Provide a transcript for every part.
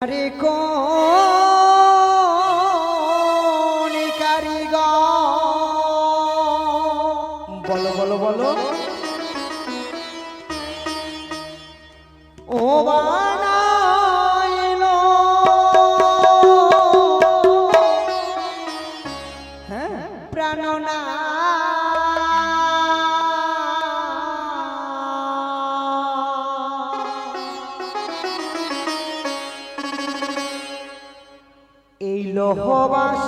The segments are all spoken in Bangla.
আরে কোন কারিগর বলো বলো বলো। ও বানাইলো হ্যাঁ প্রাণনা এই লোহবাস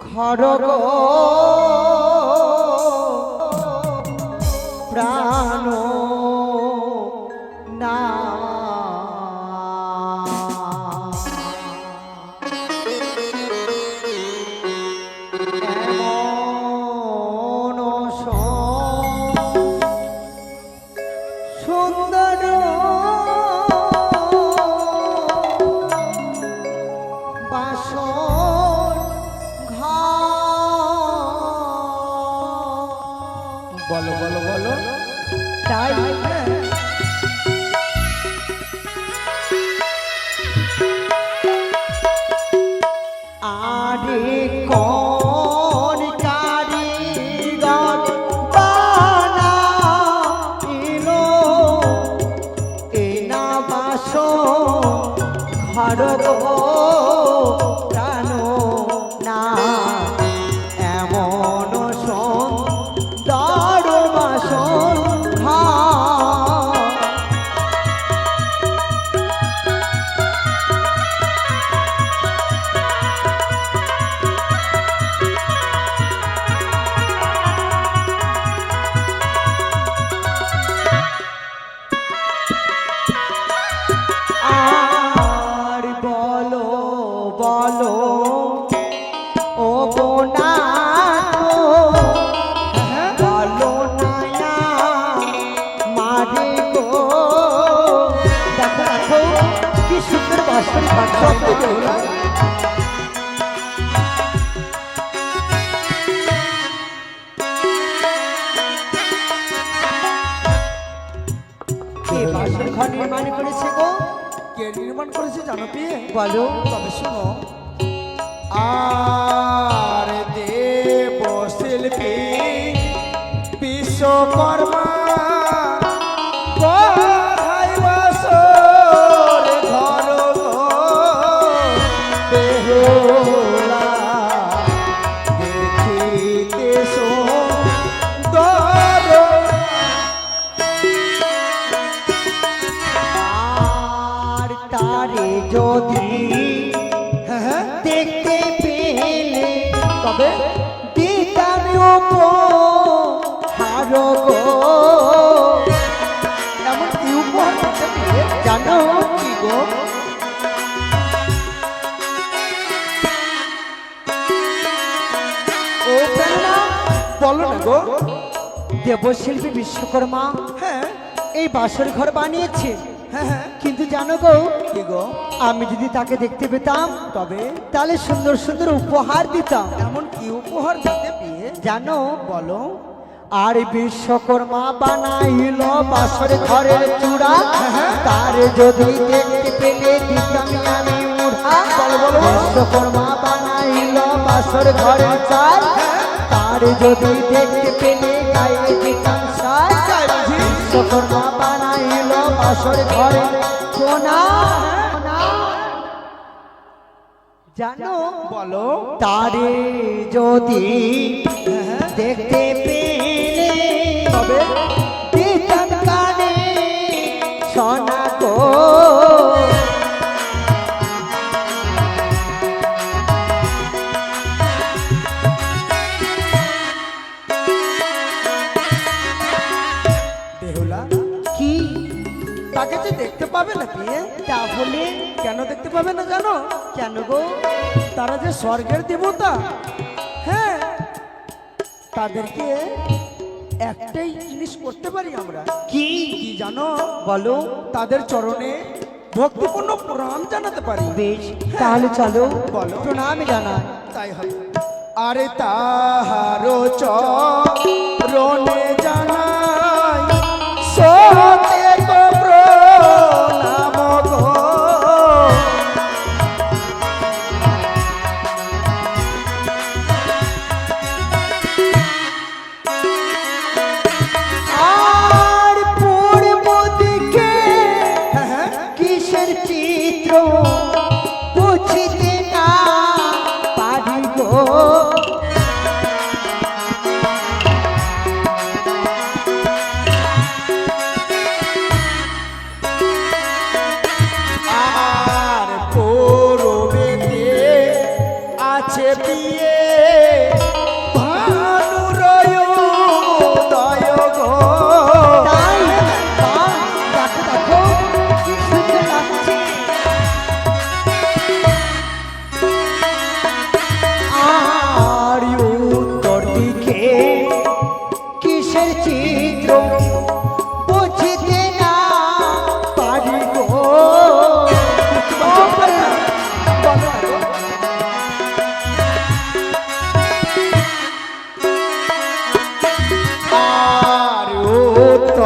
ঘর গো প্রাণ না এমন সুন্দর বাসর বলো বলো বলো। তাই আরে কোন কারিগর বানাইলো এই না বাসর ঘর গো প্রাণ না এমন সুন্দর বাসর ঘর আর বলো বলো ও বোনা বলো নায়া মারে গো দেখো দেখো কি সুন্দর বাসর ঘর শব্দ হলো কে বাসর ঘর নির্মাণ করেছে গো কে নির্মাণ করেছে জানো পেয়ে? বলো তবে শোনো। আর দেব শিল্পী বিশ্বকর্মা গড়াই বাসর ঘর গো বেহুলা দেখিতে সুন্দর। আর তারে যদি হ্যাঁ হ্যাঁ দেখতে পেলে তবে দিতাম উপহার গো এমন কি উপহার দিতে পেলে? জানো কি গো ও প্রেরণা বলো না গো। দেবশিল্পী বিশ্বকর্মা হ্যাঁ এই বাসর ঘর বানিয়েছে হ্যাঁ হ্যাঁ কিন্তু জানো গো কি গো? আমি যদি তাকে দেখতে পেতাম তবে তাহলে সুন্দর সুন্দর উপহার দিতাম এমন কি উপহার দিতে পেয়ে? জানো বলো। আর বিশ্বকর্মা বানাইল বাসর ঘরের চূড়া তার যদি দেখতে পেলে দিতাম আমি মুড়া বলো, বলো। বিশ্বকর্মা বানাইল বাসর ঘরের চাল তার যদি দেখতে পেলে গায়ে দিতাম সাজ তাই বুঝি? বিশ্বকর্মা বানাইল বাসর ঘরের কোনা জানো বলো। তারে যদি দেখতে পেলে তবে দিতাম কানে সোনা গো বেহুলা কি তাকে যে দেখতে পাবে না পেয়ে? তাহলে কেন দেখতে পাবে না জানো? কেন গো তারা যে স্বর্গের দেবতা। হ্যাঁ তাদেরকে একটাই জিনিস করতে পারি আমরা। কি কি জানো? বলো তাদের চরণে ভক্তিপূর্ণ প্রণাম জানাতে পারি। বেশ তাহলে চলো বলো। প্রণাম জানাই তাই হবে। আরে তাহারো চরণে জানা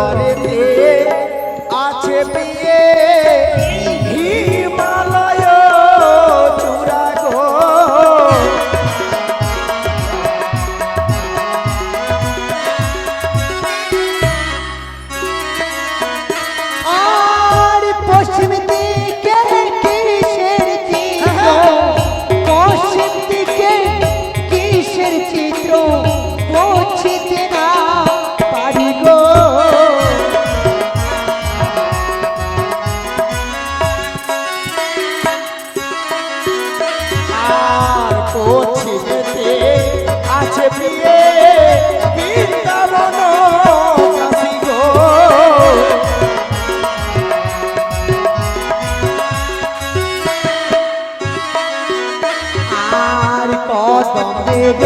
ঘরেতে আছে বিয়ে হিমালয় চূড়া গো। আর পশ্চিম দিকে কিসের চিত্র, পশ্চিম দিকে কিসের চিত্র বুঝতে না পারি গো। আর পশ্চিমেতে আছে বিয়ে বৃন্দাবন কাশী গো। আর কদমের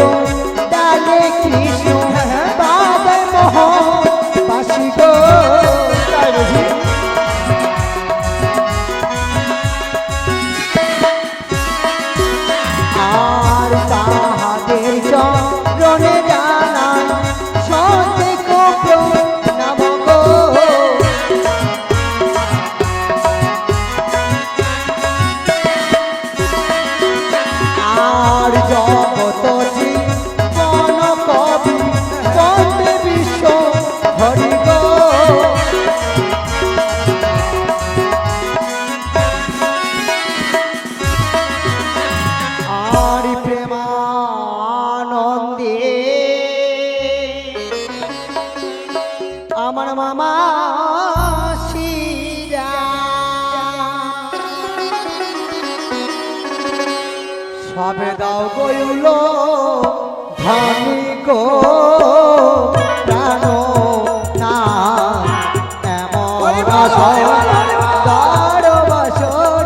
ডালে কৃষ্ণ বাজায় মোহন বাসি গো। তাই বুঝি? আর তাহাদের চরণে জানাই সতে কো নাম গো। আর জগত জীবন কবি বন্দে বিশ্ব হরি গো। আর প্রেমানন্দে আমার মামা শিরা সবে দাও গইল ধনী গো প্রাণ না এমন দার বাসন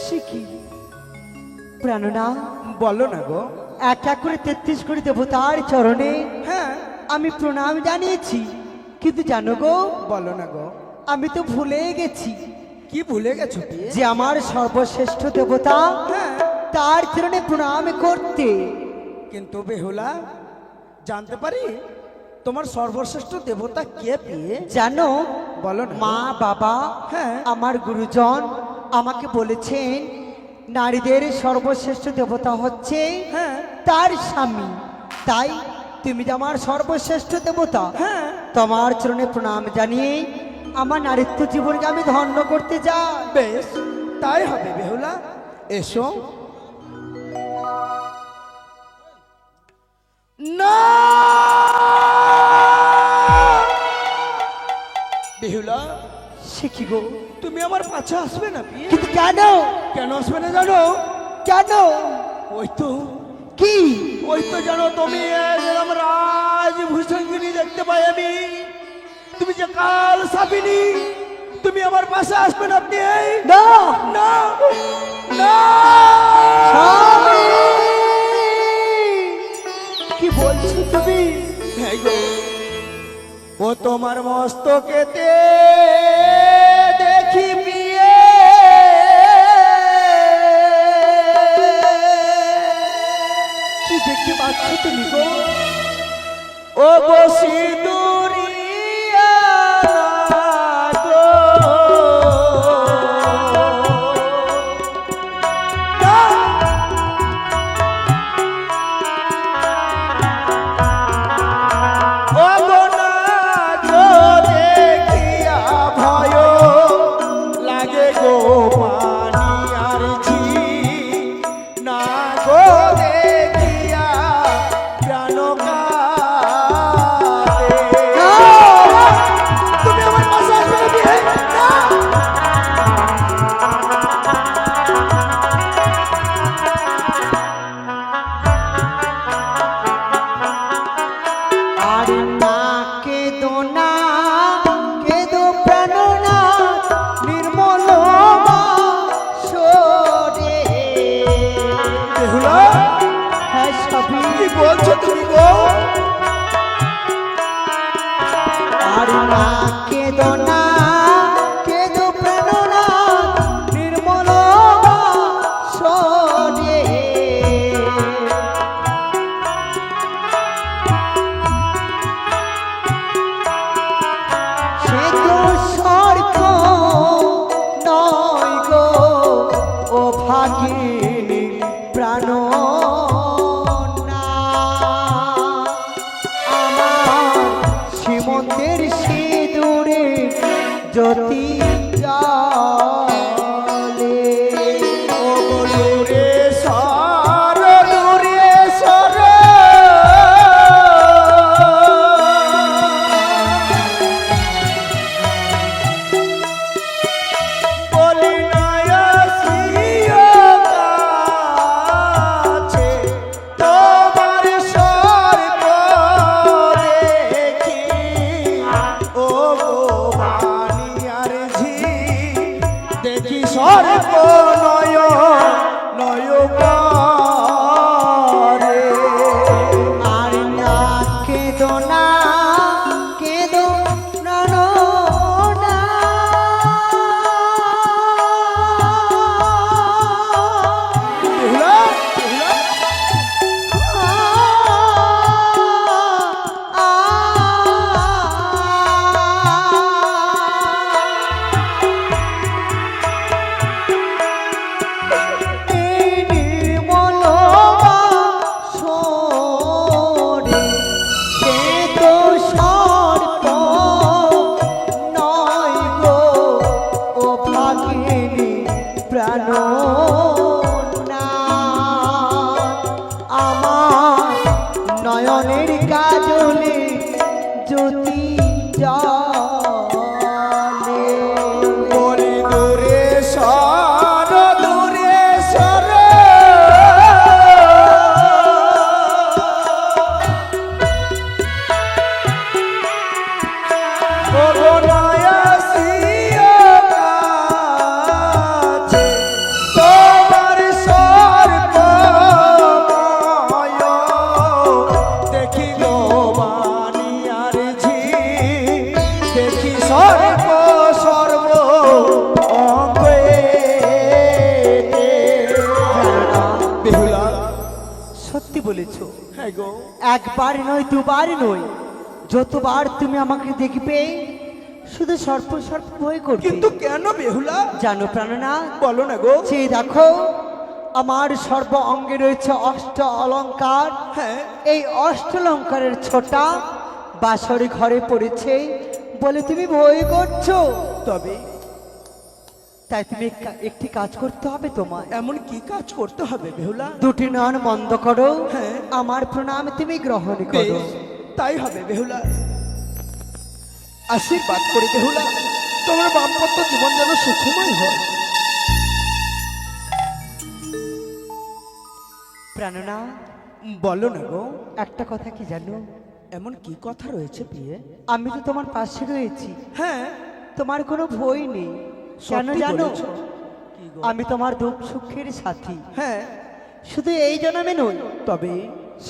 শিখি প্রাণনা বলো না গো। এক এক করে 33 কোটি দেবতার চরণে হ্যাঁ, আমি প্রণাম জানিয়েছি, কিন্তু জানো গো বলো না গো। আমি তো ভুলে গেছি কি ভুলে গেছো বিয়ে? যে আমার সর্বশ্রেষ্ঠ দেবতা হ্যাঁ, তার চরণে প্রণাম করতে। কিন্তু বেহুলা জানতে পারি তোমার সর্বশ্রেষ্ঠ দেবতা কে বিয়ে? জানো বলো না। মা বাবা হ্যাঁ। আমার গুরুজন আমাকে বলেছেন নারীদের সর্বশ্রেষ্ঠ দেবতা হচ্ছে হ্যাঁ। তার স্বামী। তাই তুমি যে আমার সর্বশ্রেষ্ঠ দেবতা, হ্যাঁ। তোমার চরণে প্রণাম জানিয়ে আমার নারীত্ব জীবনকে আমি ধন্য করতে যাই। বেশ, তাই হবে বেহুলা। এসো। না বেহুলা, সে কি গো? তুমি আমার পাছে আসবে না বিয়ে? কিন্তু কেন? কেন আসবে না জানো? কেন? ওই তো কি? ওই তো জানো, তুমি একদম রাজভূষণগিরি দেখতে পাই আমি। তুমি যে কাল সাবিনী, তুমি আমার পাশে আসবে না আপনি? না না না, স্বামী! কি বলছো তুমি? হ্যাঁ গো, ও তোমার মস্তকেতে দেখি বিয়ে। কি দেখতে পাচ্ছ তুমি গো? ও গো সিঁদুরিয়া গো, না। ও গো না গো, দেখিয়া ভয় লাগে গো পানি আর ঝি। না গো দেখিয়া প্রাণ কাঁদে। তুমি আমার পাশে আসবে না বিয়ে? না। আর না কেদো না, কেদো প্রাণ না, নির্মল বাসরে। বেহুলা, হ্যাঁ স্বামী, কি বলছো তুমি গো? জ্যোতি জলে ও গো দূরে সর দূরে সর বলি নাই আসিও কাছে তোমার সর্ব দেখি ও গো বানিয়ার ঝি দেখি সর্ব নয় নয় করে আর না কেদো না কেদো না না না। বেহুলা বেহুলা এই নির্মল বাসরে সে তো সর্প নয় গো ও ভাগিনী প্রাণনাথ। আমার নয়নের কাজলে জ্যোতি জলে বলি দূরে সর দূরে সর ও গো নাই আসিও কাছে তোমার সর্বময় দেখি গো বানিয়ার ঝি দেখি সর্ব সর্ব অঙ্গে বেহুলা সত্যি বলেছো। হ্যাঁ গো একবার নয় দুবার নয়, যতবার তুমি আমাকে দেখবে শুধু সর্প সর্প ভয় করবে। কিন্তু কেন বেহুলা জানো প্রাণনা, বলো না গো যে দেখো আমার সর্ব অঙ্গে রয়েছে অষ্ট অলংকার। হ্যাঁ এই অষ্ট অলংকারের ছোটা বাসরে ঘরে পড়েছে বলে তুমি ভয় করছো। তবে তাই তুমি একটি কাজ করতে হবে তোমার। এমন কি কাজ করতে হবে বেহুলা দুটি নয়ন বন্ধ করো, হ্যাঁ। আমার প্রণাম তুমি গ্রহণ করো। বেশ, তাই হবে বেহুলা। আশীর্বাদ করি বেহুলা, তোমার বামপত্র জীবন যেন সুখময় হয়। প্রাণনা, বলো না গো একটা কথা কি জানো, এমন কি কথা রয়েছে বিয়ে? আমি তো তোমার পাশে রয়েছি, হ্যাঁ তোমার কোনো ভয় নেই। কেন সত্যি জানো, বলেছো। কি গো? আমি তোমার দুঃখ সুখের সাথী। হ্যাঁ শুধু এই জন্মে নই, তবে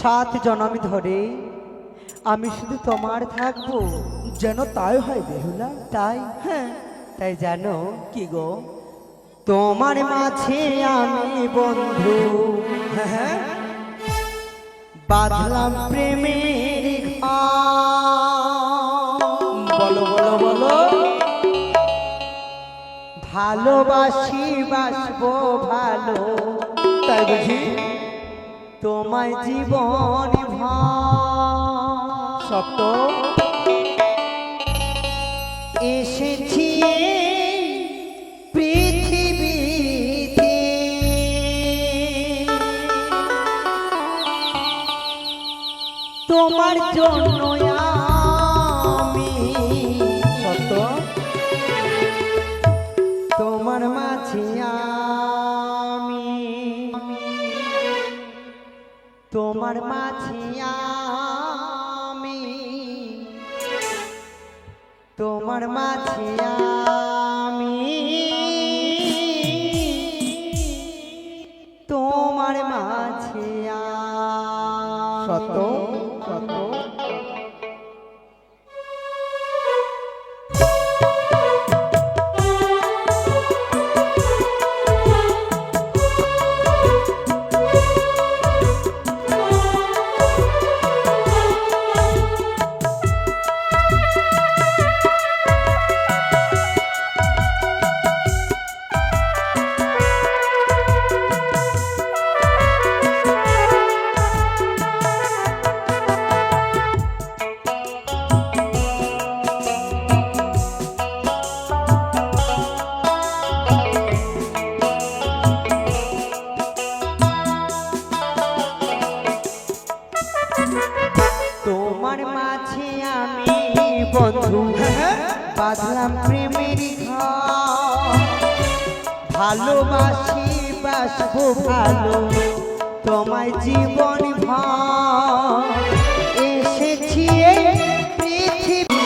7 জন্ম ধরে আমি শুধু তোমার থাকবো। যেন তাই হয় বেহুলা। তাই হ্যাঁ তাই জানো, কি গো? তোমার মাঝে আমি বন্ধু হ্যাঁ হ্যাঁ বাঁধলাম প্রেমের ঘর। বলো বলো বলো। ভালোবাসি বাসবো ভালো, তাই বুঝি? তোমায় জীবন ভর। সত্য এসেছি এই পৃথিবীতে তোমার জন্য আমি, সত্য তোমার মাঝে আমি, তোমার মাঝে আমি, তোমার মাঝে আমি, তোমার মাঝে সত্য আমি। সত্য। বাঁধলাম প্রেমের ঘর ভালোবাসি বাসবো ভালো তোমায় জীবন ভর এসেছি এই পৃথিবী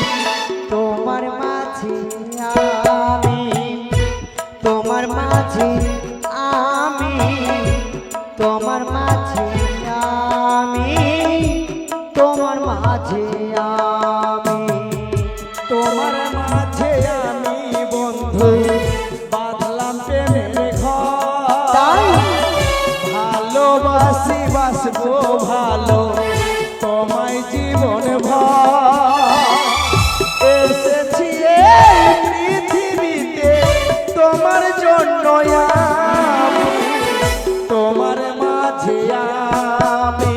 তোমার মাঝে আমি তোমার মাঝে আমি তোমার মাঝে আমি তোমার মাঝে আমি তোমার মাঝে আমি বন্ধু বাঁধলাম প্রেমের ঘর তাই ভালোবাসি বাসবো ভালো তোমায় জীবন ভর এসেছি এই পৃথিবীতে তোমার জন্য আমি তোমার মাঝে আমি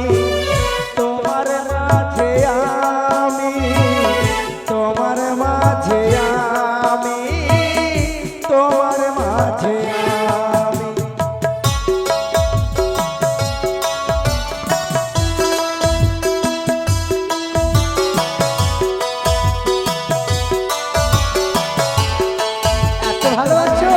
তোমার মাঝে আমি তোমার মাঝে আমি তোমার মাঝে আমি এত ভালোবাসো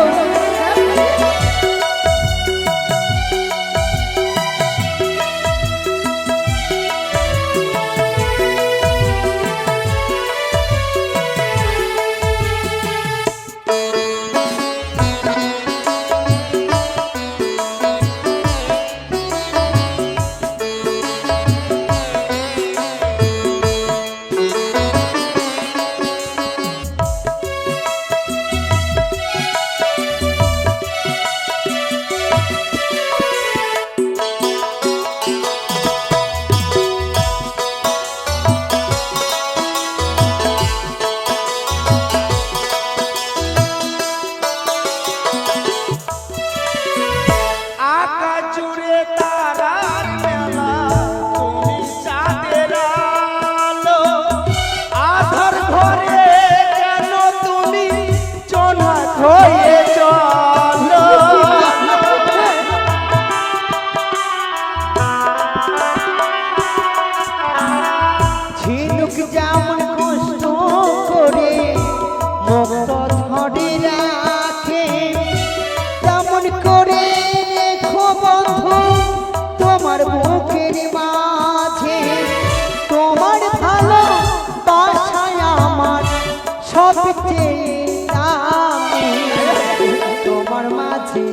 আকাশ জুড়ে তারার মেলা তুমি চাঁদের আলো আধার ঘরে কেন তুমি জোনাক হয়ে চলো ঝিনুক যেমন কষ্ট করে মুক্ত ধরে রাখে তেমন করে রেখো বন্ধু তোমার বুকের মাঝে তোমার ভালো বাসায় আমার সবচেয়ে দামি তোমার মাঝে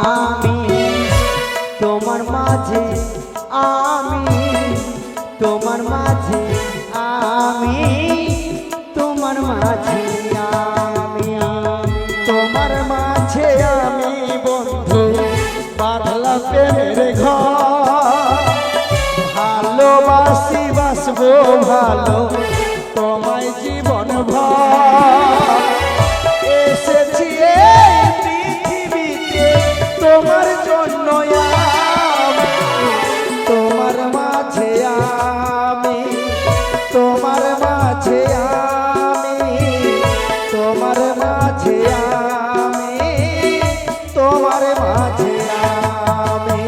আমি তোমার মাঝে আমি তোমার মাঝে আমি তোমার মাঝে আমি তোমার মাঝে আমি বন্ধু বাঁধলাম প্রেমের ঘর ভালোবাসি বাসবো ভালো তোমায় জীবন ভর এসেছি এই পৃথিবীতে তোমার জন্য আমি তোমার মাঝে আমি তোমার মাঝে আমি তোমার মাঝে আমি তোমার মাঝে আমি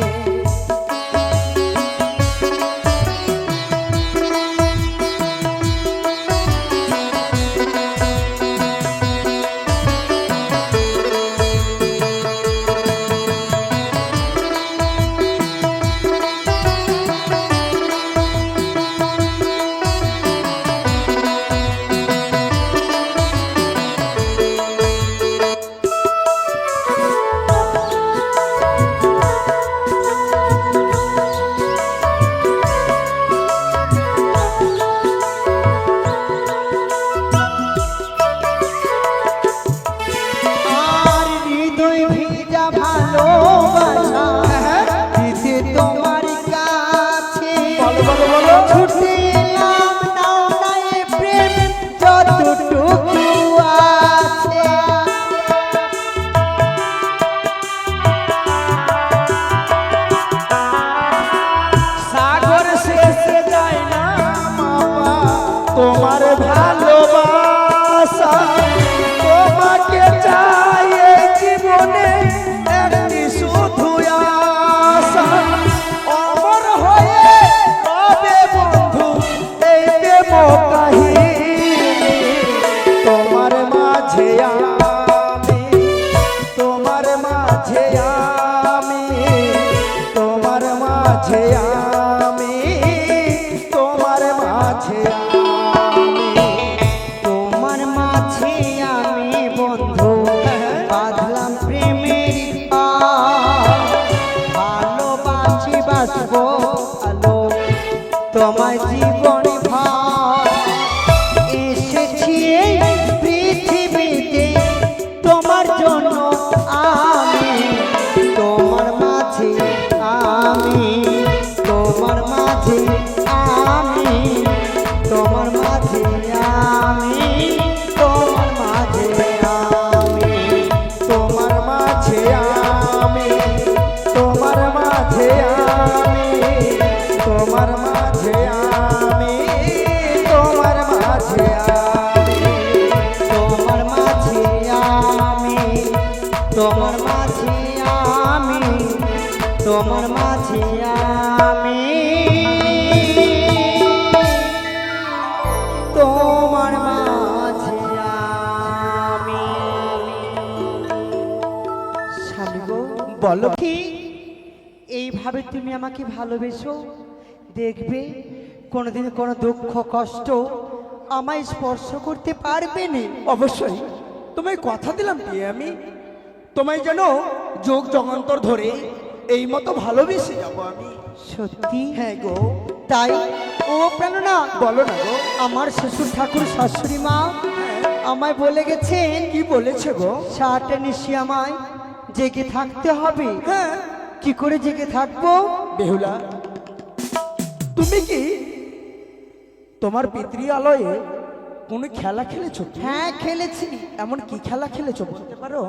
আর হৃদয় ভিজা ভালোবাসা দিতে তোমার কাছে বলো বলো বলো ছুটে এলাম নাও নাই প্রেম যতটুকু আছে সাগর শেষে যায় না মামা তোমার ভালোবাসা তোমাকে চাই এই জীবনে একটি শুধু আশা অমর হয়ে রবে বন্ধু এই দেব কাহিনী তোমার জীবন ভর এসেছি এই পৃথিবীতে তোমার জন্য আমি, তোমার মাঝে আমি, তোমার মাঝে আমি, তোমার মাঝে আমি, তোমার মাঝে আমি, তোমার মাঝে আমি, তোমার মাঝে আমি, তোমার মাঝে আমি, তোমার মাঝে আমি, তোমার মাঝে আমি, তোমার মাঝে আমি, তোমার মাঝে আমি, তোমার মাঝে আমি। স্বামী গো, বলো কি এইভাবে তুমি আমাকে ভালোবেসো, দেখবে কোনোদিন কোনো দুঃখ কষ্ট আমায় স্পর্শ করতে পারবে না। অবশ্যই তোমায় কথা দিলাম কি আমি, তোমায় যেন যোগ জগান্তর ধরে এই মতো ভালোবেসে যাবো আমি। সত্যি? হ্যাঁ গো। তাই ও প্রাণনা, বলো না গো। আমার শ্বশুর ঠাকুর শাশুড়ি মা আমায় বলে গেছেন কি বলেছে গো? সারাটা নিশি আমায় জেগে থাকতে হবে। হ্যাঁ। কি করে জেগে থাকবো? বেহুলা, তুমি কি তোমার পিতৃালয়ে কোনো খেলা খেলেছো কি? হ্যাঁ খেলেছি। এমন কি খেলা খেলেছো বলতে পারো?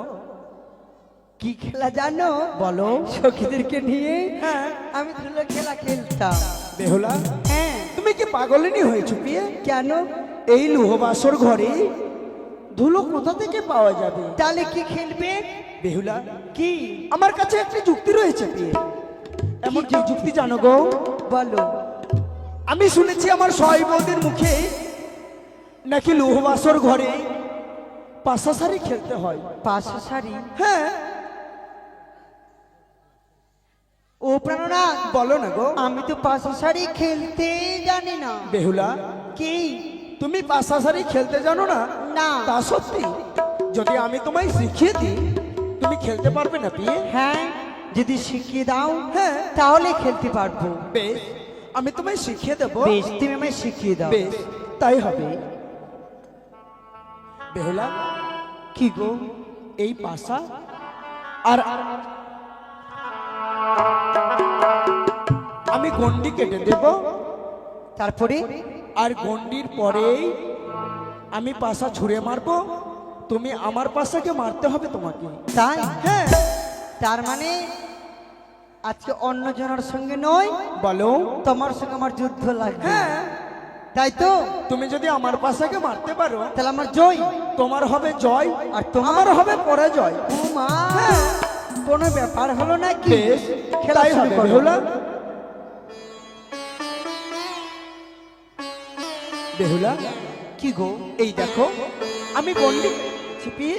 কি খেলা জানো? বলো। সখীদেরকে নিয়ে হ্যাঁ। আমি ধুলো খেলা খেলতাম। বেহুলা, হ্যাঁ। তুমি কি পাগলিনী হয়েছো বিয়ে? কেন? এই লুহবাসর ঘরে ধুলো কোথা থেকে পাওয়া যাবে? তাহলে কি খেলবে? বেহুলা, কি? আমার কাছে একটি যুক্তি রয়েছে বিয়ে। এমন কি যুক্তি জানো গো? বলো। আমি শুনেছি আমার সহাইবদের মুখে নাকি লুহবাসর ঘরে পাশাশারি খেলতে হয়। পাশা শাড়ি? হ্যাঁ। ও প্রাণনা, বলো না গো। আমি তো পাশা শাড়ি খেলতে জানি না। বেহুলা, কি? তুমি পাশাশারি খেলতে জানো না? না। তা সত্যি? যদি আমি তোমায় শিখিয়ে দিই তুমি খেলতে পারবে না বিয়ে? হ্যাঁ, যদি শিখিয়ে দাও হ্যাঁ। তাহলে খেলতে পারবো। বেশ, আমি তোমায় শিখিয়ে দেবো। বেশ, তুমি আমায় শিখিয়ে দাও। বেশ, তাই হবে। বেহুলা, কি গো? এই পাশা আর আমি গন্ডি কেটে দেব, তারপরে? আর গন্ডির পরেই আমি পাশা ছুঁড়ে মারবো, তুমি আমার পাশাকে মারতে হবে তোমাকে। তাই? হ্যাঁ। তার মানে আজকে অন্য জনের সঙ্গে নয়, বলো। তোমার সঙ্গে আমার যুদ্ধ লাগবে। হ্যাঁ। তাই তো? তুমি যদি আমার পাশাকে মারতে পারো তাহলে আমার জয়, তোমার হবে জয়, আর তোমার আমার হবে পরাজয়। ও মা, কোনো ব্যাপার হলো নাকি? বেশ, খেলা তাই শুরু হবে করো। বেহুলা। বেহুলা, কি গো? এই দেখো আমি গন্ডি ছিপিয়ে।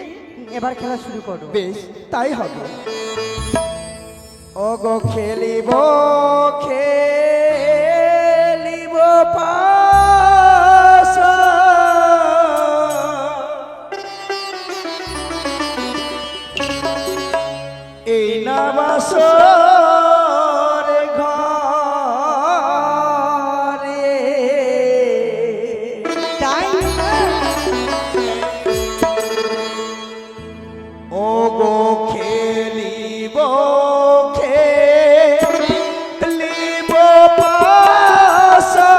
এবার খেলা শুরু করো। বেশ, তাই হবে। ও গো খেলিব খেলিব পাশা, এই না বাসর ঘরে। তাই? ও গো খেলিব খেলিব পাশা,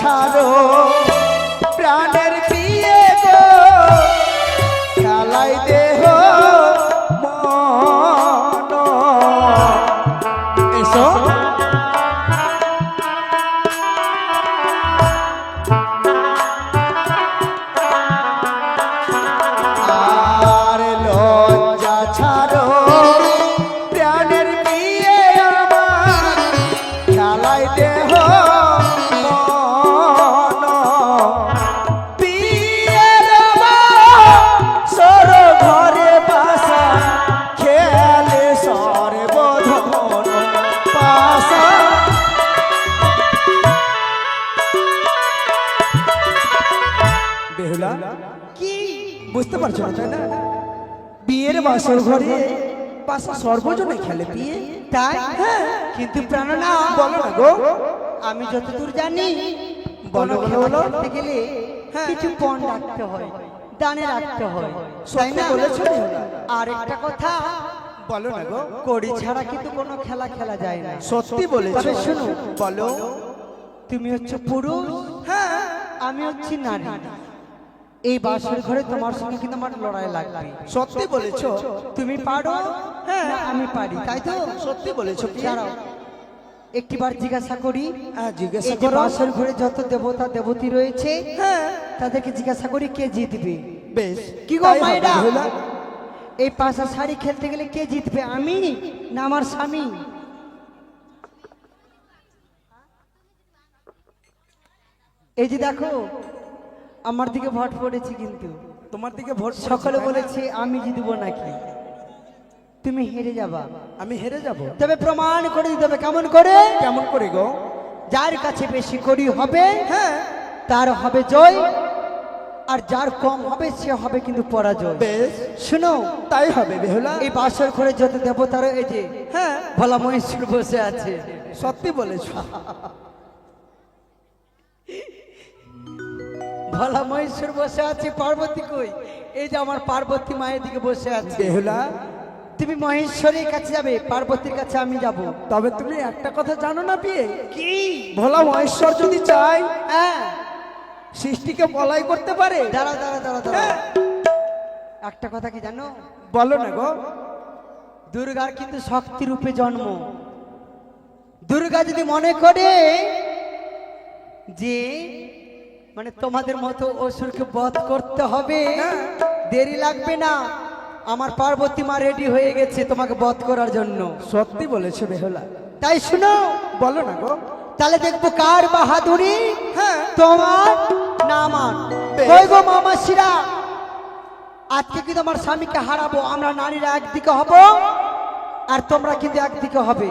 ছাড়ো প্রাণের বিয়ে গো খেলাই দেহ মন এসো আর লজ্জা ছাড়ো প্রাণের বিয়ে আমার খেলাই দেহ মন বিয়ের সর ঘরে বাসা খেলে সর্বধন পাশা বেহুলা কি বুঝতে পারছো না তাই না বিয়ের বাসর ঘরে পাশা সর্বজনে খেলে বিয়ে তাই কিন্তু প্রাণনা বলো না গো আমি যতদূর জানি বলো, কোনো বলো, খেলা বলো। খেলতে গেলে কিছু পণ রাখতে হয়, দানে রাখতে হয়, তাই সত্যি না? বলেছো বেহুলা। আর একটা কথা, বলো না গো কড়ি ছাড়া কিন্তু কোনো খেলা খেলা যায় না। সত্যি বলেছো তবে শোনো, বলো তুমি হচ্ছে পুরুষ, আমি হচ্ছি নারী। এই বাসর ঘরে তোমার সঙ্গে কিন্তু আমার লড়াই লাগবে। সত্যি বলেছো তুমি পারো, না আমি পারি, তাই তো? সত্যি বলেছো দাঁড়াও, একটিবার জিজ্ঞাসা করি। জিজ্ঞাসা এই যে করো বাসর ঘরে যত দেবতা দেবতী রয়েছে, তাদেরকে জিজ্ঞাসা করি কে জিতবে। বেশ কি গো তাই হবে, মায়েরা? বেহুলা। এই পাশা শাড়ি খেলতে গেলে কে জিতবে, আমি না আমার স্বামী? এই যে দেখো, আমার দিকে ভোট পড়েছে, কিন্তু তোমার দিকে ভোট সকলে বলেছে আমি জিতবো নাকি। তুমি হেরে যাবা, আমি হেরে যাব তবে প্রমাণ করে দিতে হবে। কেমন করে? কেমন করে গো যার কাছে বেশি করি হবে, তার হবে জয়, আর যার কম হবে সে হবে কিন্তু পরাজয়। বেশ শুনো, তাই হবে বেহুলা। এই বাসর ঘরে যত দেবতারা, এই যে ভোলা মহেশ্বর বসে আছে, সত্যি বলেছো ভোলা মহেশ্বর বসে আছে। পার্বতী কই? এই যে আমার পার্বতী মায়ের দিকে বসে আছে। বেহুলা তুমি মহেশ্বরের কাছে যাবে, পার্বতীর কাছে আমি যাব। তবে তুমি একটা কথা জানো না বিয়ে কি? ভোলা মহেশ্বর যদি চায় হ্যাঁ, সৃষ্টিকে বলাই করতে পারে। দাঁড়াও দাঁড়াও দাঁড়াও দাঁড়াও, একটা কথা কি জানো? বলো না গো দুর্গার কিন্তু শক্তি রূপে জন্ম। দুর্গা যদি মনে করে যে মানে তোমাদের মতো অসুরকে বধ করতে হবে, দেরি লাগবে না, আমার পার্বতী মা রেডি হয়ে গেছে তোমাকে বধ করার জন্য। সত্যি বলেছো বেহুলা। তাই শুনো, বলো না গো তাহলে দেখবো কার বাহাদুরি, তোমার না আমার। বেশ। কই গো মামাসিরা, আজকে কিন্তু আমার স্বামীকে হারাবো। আমরা নারীরা একদিকে হব, আর তোমরা কিন্তু একদিকে হবে।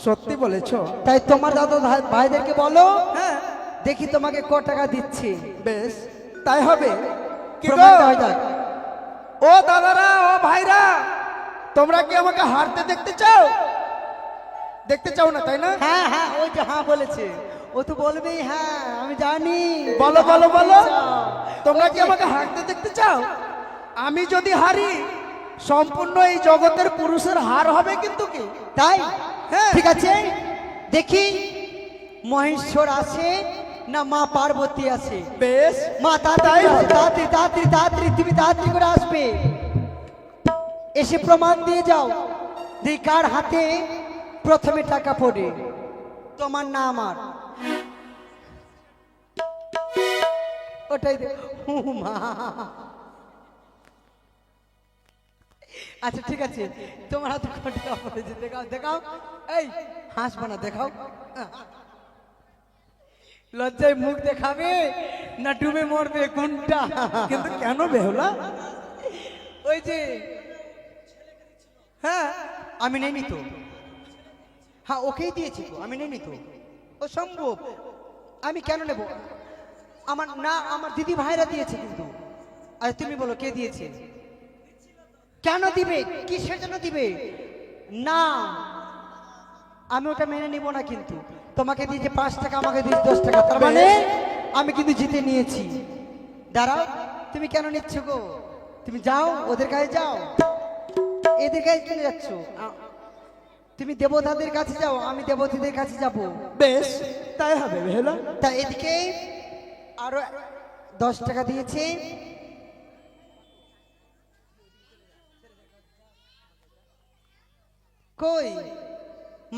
সত্যি বলেছো তাই তোমার দাদু ভাইদেরকে বলো, দেখি তোমাকে ক টাকা দিচ্ছি। বেশ তাই হবে কি গো? প্রমাণটা হয়ে যাক। ও দাদারা, ও ভাইরা, তোমরা কি আমাকে হারতে দেখতে চাও? দেখতে চাও না তাই না? হ্যাঁ হ্যাঁ, ওই যে হ্যাঁ বলেছে, ও তো বলবেই হ্যাঁ, আমি জানি। বলো বলো বলো, তোমরা ওই কি যে- আমাকে হারতে দেখতে চাও? আমি যদি হারি, সম্পূর্ণ এই জগতের পুরুষের হার হবে কিন্তু কি? তাই? হ্যাঁ। ঠিক আছে, দেখি মহেশ্বর আসে না মা পার্বতী আসে। বেশ মা তাই তাড়াতাড়ি হবে। তাড়াতাড়ি তাড়াতাড়ি তাড়াতাড়ি, তুমি তাড়াতাড়ি করে আসবে, এসে প্রমাণ দিয়ে যাও যে কার হাতে প্রথমে টাকা পড়ে, তোমার না আমার। ওটাই মা। আচ্ছা ঠিক আছে, তোমার হাতে কত টাকা পড়েছে দেখাও দেখাও। এই হাসবো না, দেখাও। লজ্জায় মুখ দেখাবে না ডুবে মরবে, কোনটা? কিন্তু কেন বেহুলা? ওই যে হ্যাঁ, আমি নেইনি তো। হ্যাঁ, ওকেই দিয়েছি তো, আমি নেইনি তো। ও সম্ভব, আমি কেন নেব? আমার না, আমার দিদি ভাইরা দিয়েছে কিন্তু। আর তুমি বলো কে দিয়েছে? কেন দিবে? কিসের জন্য দিবে? না, আমি ওটা মেনে নিব না। কিন্তু তোমাকে দিয়েছে 5 টাকা, আমাকে দিয়েছে 10 টাকা, তার মানে আমি কিন্তু জিতে নিয়েছি। দাঁড়াও, তুমি কেন নিচ্ছ গো? তুমি যাও, ওদের কাছে যাও। এদের কাছে চলে যাচ্ছ? তুমি দেবতাদের কাছে যাও, আমি দেবতীদের কাছে যাব। বেশ তাই হবে বেহুলা। তা এদিকে আরো 10 টাকা দিয়েছে। কই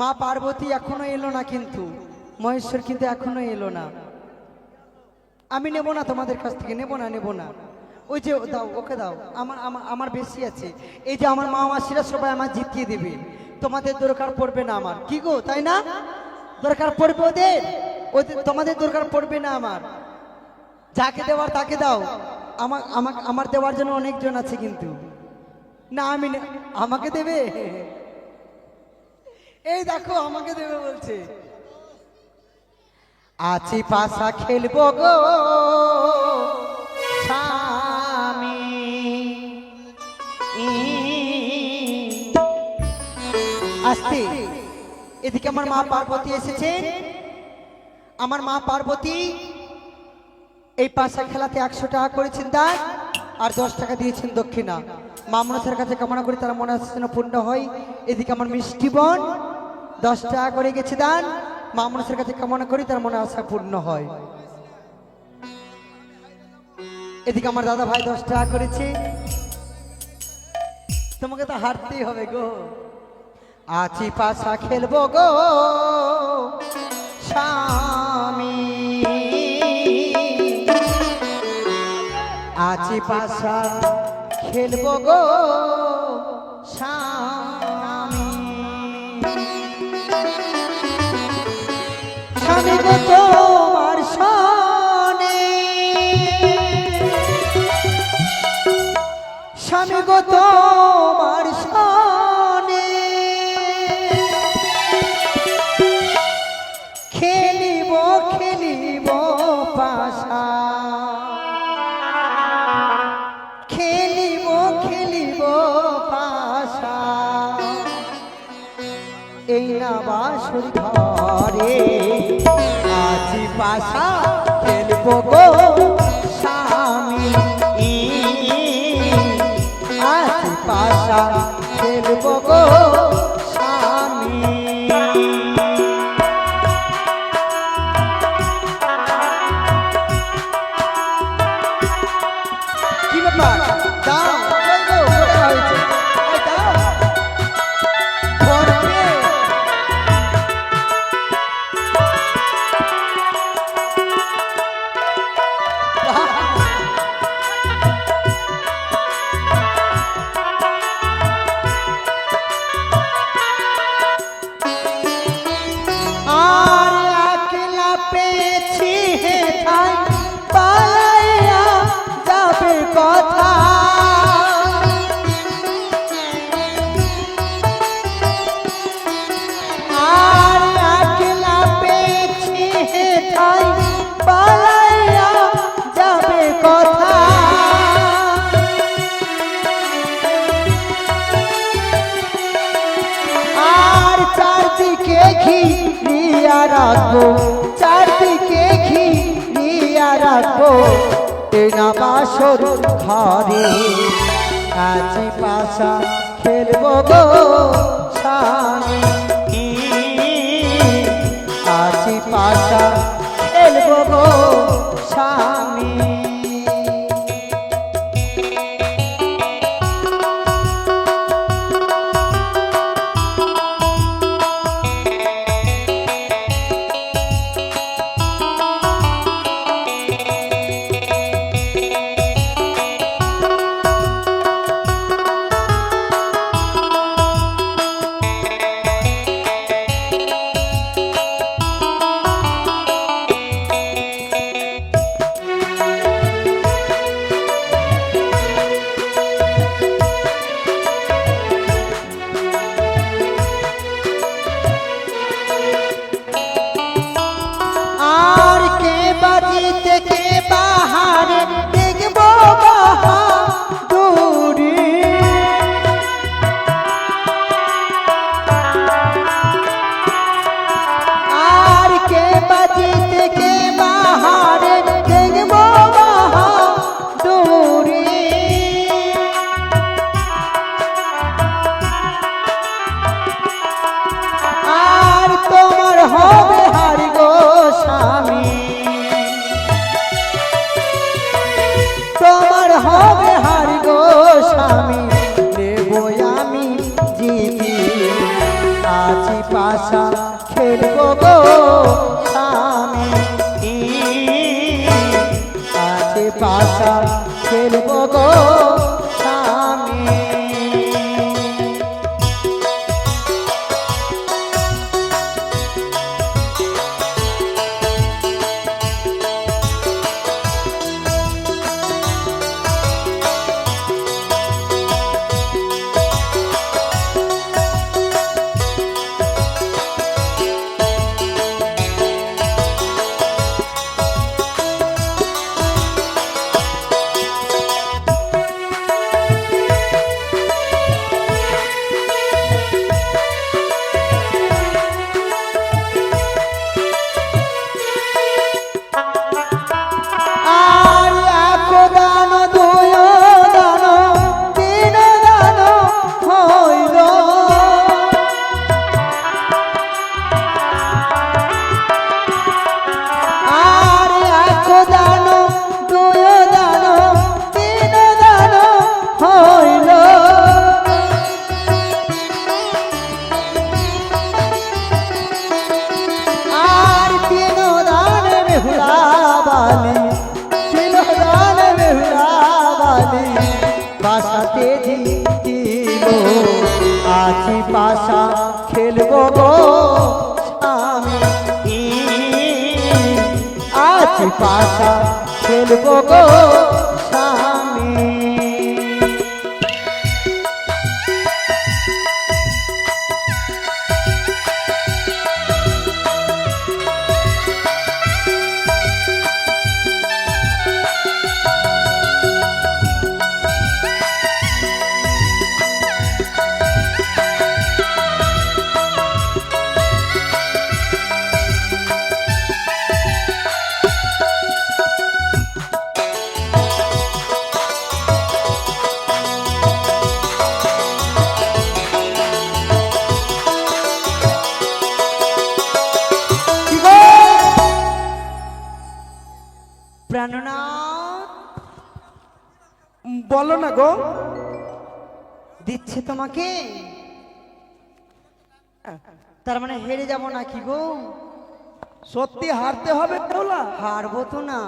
মা পার্বতী এখনো এলো না, কিন্তু মহেশ্বর কিন্তু এখনো এলো না। আমি নেব না তোমাদের কাছ থেকে, নেব না নেব না। ওই যে দাও, ওকে দাও, আমার আমার আমার বেশি আছে। এই যে আমার মা মাসিরা সবাই আমার জিতিয়ে দেবে, তোমাদের দরকার পড়বে না আমার। কি গো, তাই না? দরকার পড়বে ওদের, ওদের তোমাদের দরকার পড়বে না আমার। যাকে দেওয়ার তাকে দাও, আমার আমার আমার দেওয়ার জন্য অনেকজন আছে, কিন্তু না আমি আমাকে দেবে। এই দেখো আমাকে দেবে বলছে। আছি পাশা খেলবো গো স্বামী, আস্তে। এদিকে আমার মা পার্বতী এসেছে। আমার মা পার্বতী এই পাশা খেলাতে 100 টাকা করেছেন দান, আর 10 টাকা দিয়েছেন দক্ষিণা। মা মনসার কাছে কামনা করি তারা মনে আসছে পূর্ণ হয়। এদিকে আমার মিষ্টি বোন 10 টাকা করে গেছে দান, মা মনসার কাছে কামনা করি তার মনে আশা পূর্ণ হয়। এদিকে আমার দাদা ভাই 10 টাকা করেছে। তোমাকে তো হারতেই হবে গো। আছি পাশা খেলবো গো স্বামী, আছি পাশা খেলবো গো স্বামী। স্বামী গো তোমার সনে, স্বামী গো তোমার সনে, খেলিব খেলিব পাশা, খেলিব খেলিব পাশা। এই না বাসর ঘরে আছি পাশা খেলব গো স্বামী, আছি পাশা খেলব গো স্বামী। কি ব্যাপার? দাও, কই গো, কোথায় হয়েছে? এই দাও, ধরবে। আর একলা পেয়েছি হেথায় পালাইয়া যাবে কথা, আর একলা পেয়েছি হেথায় পালাইয়া যাবে কথা। আর চারদিকে ঘিরিয়া রাখবো, চারদিকে ঘিরিয়া রাখবো এই না বাসর ঘরে আছি পাশা খেলবো গো স্বামী, আছি পাশা খেলবো গো স্বামী। হবে হারি গো স্বামী নেব আমি জিতি আছি পাশা খেলবো গো স্বামী আছি পাশা খেলবো গো স্বামী পাশাতে জিতিল আছি পাশা খেলবো গো আমি আছি পাশা খেলবো গো স্বামী প্রাণনাথ বলো না গো। দিচ্ছে তোমাকে তার মানে হেরে যাব নাকি গো? সত্যি হারতে হবে বেহুলা? হারবো তো না,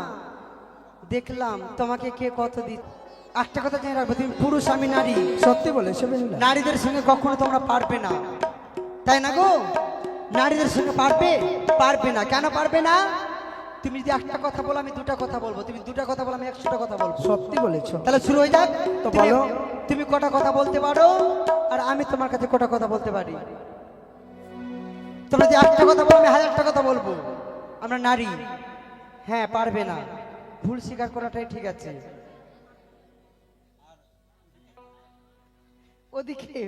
দেখলাম তোমাকে কে কত দি। একটা কথা জেনে রাখবো, তুমি পুরুষ আমি নারী। সত্যি বলেছো বেহুলা? নারীদের সঙ্গে কখনো তোমরা পারবে না, তাই না গো? নারীদের সঙ্গে পারবে? পারবে না। কেন পারবে না? তুমি যদি একটা কথা বলো আমি দুটা কথা বলবো, তুমি দুটা কথা বলো আমি 100টা কথা বলবো। সত্যি বলেছো? তাহলে শুরু হয়ে যাক। তো বলো। তুমি কটা কথা বলতে পারো আর আমি তোমার কাছে কটা কথা বলতে পারি? তোমরা যদি একটা কথা বলো আমি 1000টা কথা বলবো। আমরা নারী। হ্যাঁ, পারবে না, ভুল স্বীকার করাটাই ঠিক আছে। ওদিকে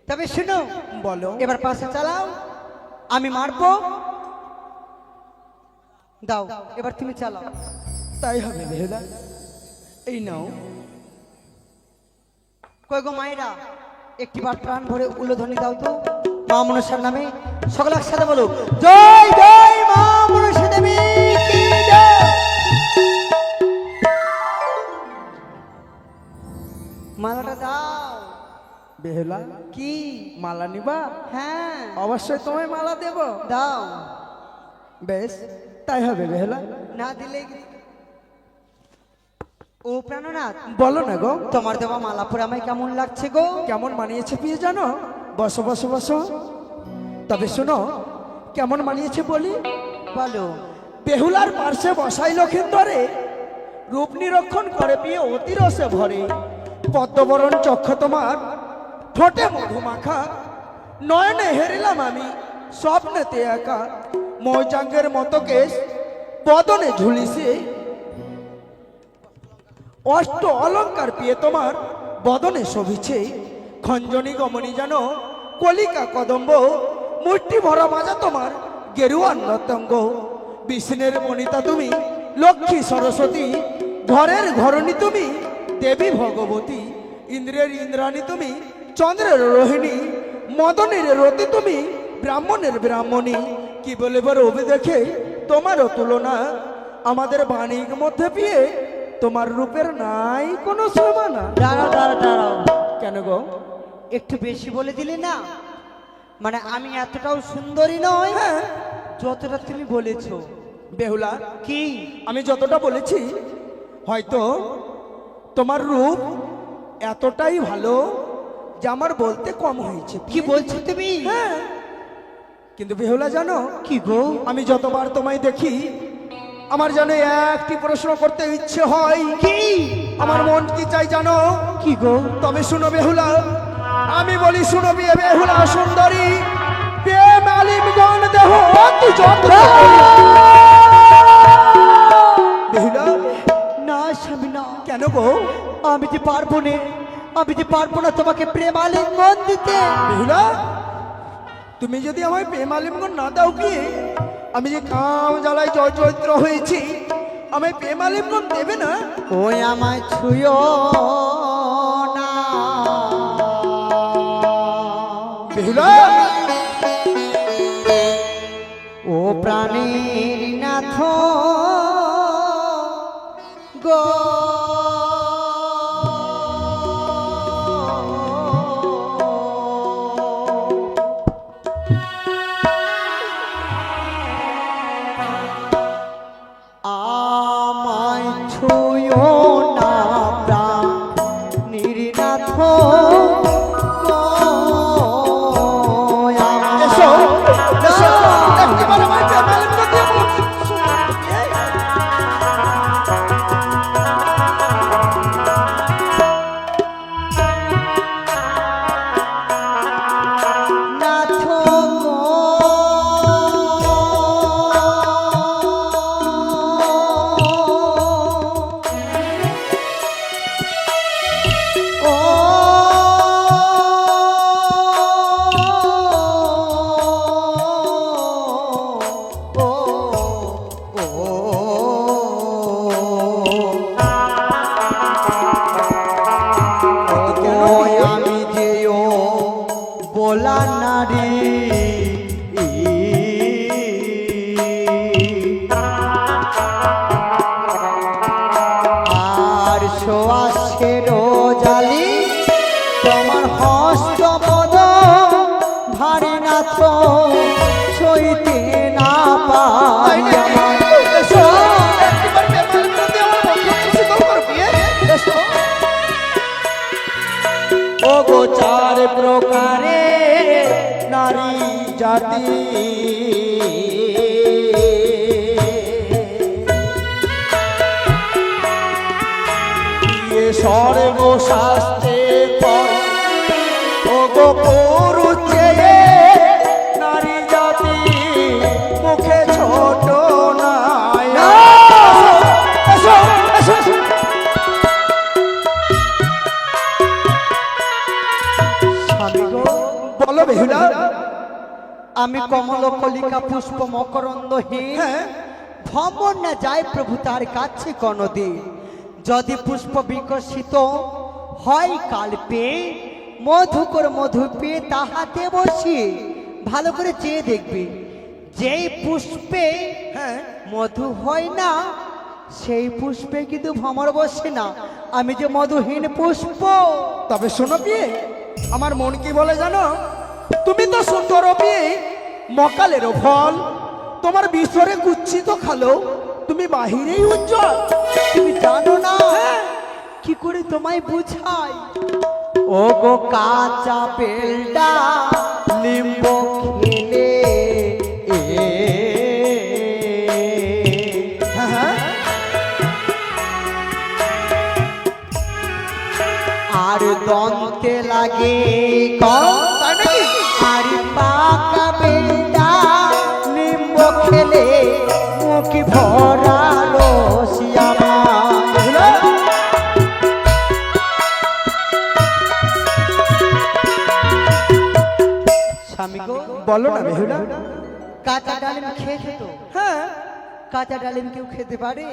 তবে শুনো, বলো। এবার পাশে চালাও, আমি মারবো। দাও, এবার তুমি চালাও। তাই হবে বেহুলা। এই নাও। কই গো মায়েরা, একটিবার প্রাণ ভরে উল্লোধ্বনি দাও তো মা মনসার নামে। সকলে একসাথে বলো, জয় জয় মা মনসা দেবী কি জয়। মালাটা দাও। বেহুলা, কি মালা নিবা? হ্যাঁ, অবশ্যই তোমায় মালা দেব। দাও। বেশ, তাই হবে বেহুলা। না দিলে ও প্রাণনাথ, বলো না গো। তোমার দেওয়া মালা পরে আমায় কেমন লাগছে গো? কেমন মানিয়েছে বিয়ে জানো? বসো বসো বসো। তবে শোনো, কেমন মানিয়েছে বলি। বলো। বেহুলার পার্শ্বে বসাই লক্ষিন্দরে, রূপ নিরক্ষণ করে বিয়ে অতি রসে ভরে। পদ্মবরণ চক্ষ তোমার, ঠোঁটে মধুমাখা, নয়নে হেরিলাম আমি স্বপ্নেতে একা। মৌচাঙ্গের মতো কেশ বদনে ঝুলিছে, অষ্ট অলঙ্কার পেয়ে তোমার বদনে শোভিছে। খঞ্জনী গমনী জানো কলিকা কদম্ব, মুষ্টি ভরা মাজা তোমার গেরুয়ান রতঙ্গ। বিষ্ণের বনিতা তুমি লক্ষ্মী সরস্বতী, ঘরের ঘরণী তুমি দেবী ভগবতী। ইন্দ্রের ইন্দ্রাণী তুমি চন্দ্রের রোহিণী, মদনের রতি তুমি ব্রাহ্মণের ব্রাহ্মণী। কি বলে রবি দেখে তোমারও তুলনা, আমাদের বাণীর মধ্যে পেয়ে তোমার রূপের নাই কোনো সীমানা। দাঁড়াও দাঁড়াও দাঁড়াও, কেন গো? একটু বেশি বলে দিলে না। মানে আমি এতটাও সুন্দরী নয় হ্যাঁ যতটা তুমি বলেছো। বেহুলা, কি আমি যতটা বলেছি হয়তো তোমার রূপ এতটাই ভালো যে আমার বলতে কম হয়েছে। কি বলছো তুমি? হ্যাঁ, কিন্তু বেহুলা জানো, কি গো? আমি যতবার তোমায় দেখি আমার যেন একটি প্রশ্ন করতে ইচ্ছে হয়। কি? আমার মন কি চাই জানো? কি গো? তবে শুনো বেহুলা, আমি বলি শুনো বিয়ে বেহুলা সুন্দরী, প্রেম আলিমগণ দেহ অতি যত্ন। বেহুলা, না স্বামী না। কেন গো? আমি যে পারবো না, আমি যে পারবো না তোমাকে প্রেম আলিঙ্গন দিতে। বেহুলা, তুমি যদি আমায় প্রেম আলিমগণ না দাও কি, আমি যে কাম জ্বালায় জয়চৈত্র হয়েছি, আমায় প্রেম আলিমগণ দেবে না? ওই আমায় ছুঁয়ো না। বেহুলা, ও প্রাণীর নাথ গো, আমায় ছুঁয়ো না প্রাণীর নাথ গো, এসো, এসো, একটিবার আমায় প্রেম আলিমগণ দিয়ে বলছি। নাথ গো, ও ও ও আমি যেও বলা নারী, আর সোয়াশের জালি তোমার হস্তপদ ভারী নাথ সইতে না পাই আমার। এসো, একটিবার প্রেম আলিমগণ দিয়ে আমার বন্ধুত্ব শীতল করো বিয়ে। এসো। ও গো চার প্রকারে নারী জাতি সর্বশাস্ত্রে ও গো পুরুষে নারী জাতি মুখে ছোট নাই। এসো, এসো, এসো। স্বামী গো, বলো বেহুলা। আমি কমল কলিকা পুষ্প মকরন্দহীন, হ্যাঁ, ভ্রমণ না যায় প্রভু তার কাছে কোনদিন। যদি পুষ্প বিকশিত হয় কাল্পে, মধুকর মধু পেয়ে তাহাতে বসি। ভালো করে চেয়ে দেখবে, যেই পুষ্পে হ্যাঁ, মধু হয় না সেই পুষ্পে কিন্তু ভ্রমর বসে না। আমি যে মধুহীন পুষ্প। তবে শোনো বিয়ে, আমার মন কি বলে জানো? তুমি তো সুন্দর বিয়ে, মকালেরও ফল, তোমার বিশ্বরে কুচ্ছিত খালো, তুমি বাহিরেই উজ্জ্বল। তুমি জানো না কি করে তোমায় বুঝাই? ও গো কাঁচা পেলটা লিম্ব খেলে হ্যাঁ, হ্যাঁ, আর দন্তে লাগে কম, তাই নাকি? আর পাকা পেলটা লিম্ব খেলে মুখ ভরা রসিয়ামা। বেহুলা, স্বামী গো, বলো না বেহুলা। কাঁচা ডালিম খেয়েছে তো? হ্যাঁ, কাঁচা ডালিম কেউ খেতে পারে?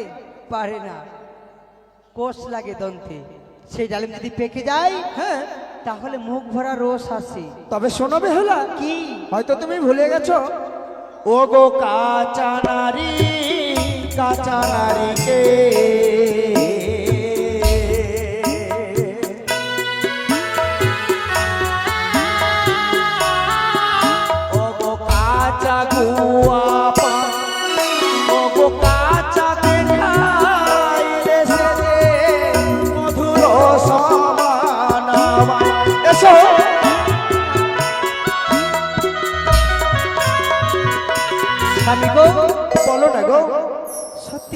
পারে না, কোষ লাগে দন্তে। সেই ডালিম যদি পেকে যায়, হ্যাঁ, তাহলে মুখ ভরা রস আসে। তবে শোনো বেহুলা, কি? হয়তো তুমি ভুলে গেছো, ও গো কাঁচা নারী, কাঁচা নারীকে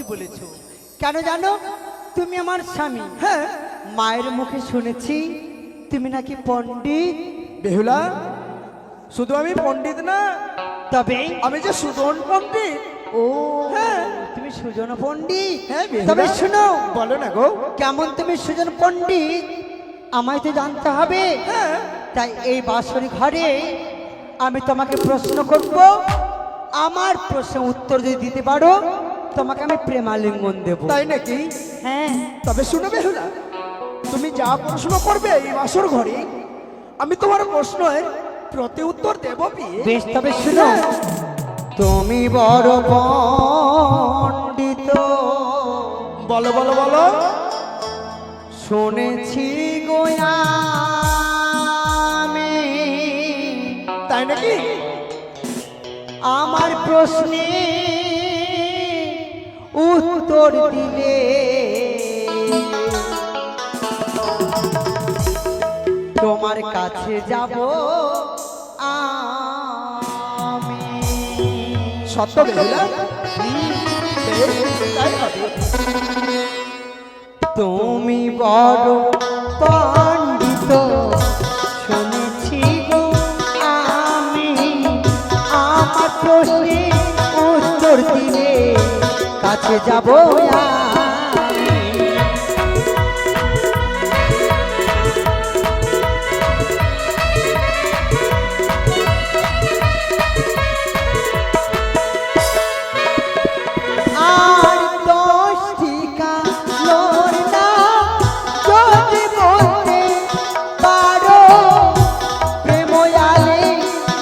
বলেছো। কেন জানো? তুমি আমার স্বামী। হ্যাঁ মায়ের মুখে শুনেছি তুমি নাকি পণ্ডিত। বেহুলা, শুধু আমি পণ্ডিত না, তবে আমি যে সুজন পণ্ডিত। ও হ্যাঁ। তুমি সুজন পণ্ডিত। হ্যাঁ বেহুলা। তবে শুনো, বলো না গো। কেমন তুমি সুজন পণ্ডিত আমায় তো জানতে হবে। হ্যাঁ তাই এই বাসরি ঘরে আমি তোমাকে প্রশ্ন করব, আমার প্রশ্নের উত্তর যদি দিতে পারো তোমাকে আমি প্রেমালিঙ্গন দেব। তাই নাকি? হ্যাঁ। তবে শুনো বেহুলা, তুমি যা প্রশ্ন করবে এই বাসর ঘরে আমি তোমার প্রশ্নের প্রতি উত্তর দেব বিয়ে। বেশ, তবে শুনো, তুমি বড় পণ্ডিত বলো বলো বলো। শুনেছি গোয়ামে। তাই নাকি? আমার প্রশ্নে উত্তর দিলে তোমার কাছে যাব আমি। সত্য বেহুলা? বেশ, তাই হবে। তুমি বড় পণ্ডিত শুনেছি গো আমি। আমার প্রশ্নে উত্তর দিলে কাছে যাব আমি। আর 10টি কালোর নাম যদি বলতে পারো, প্রেময়ালে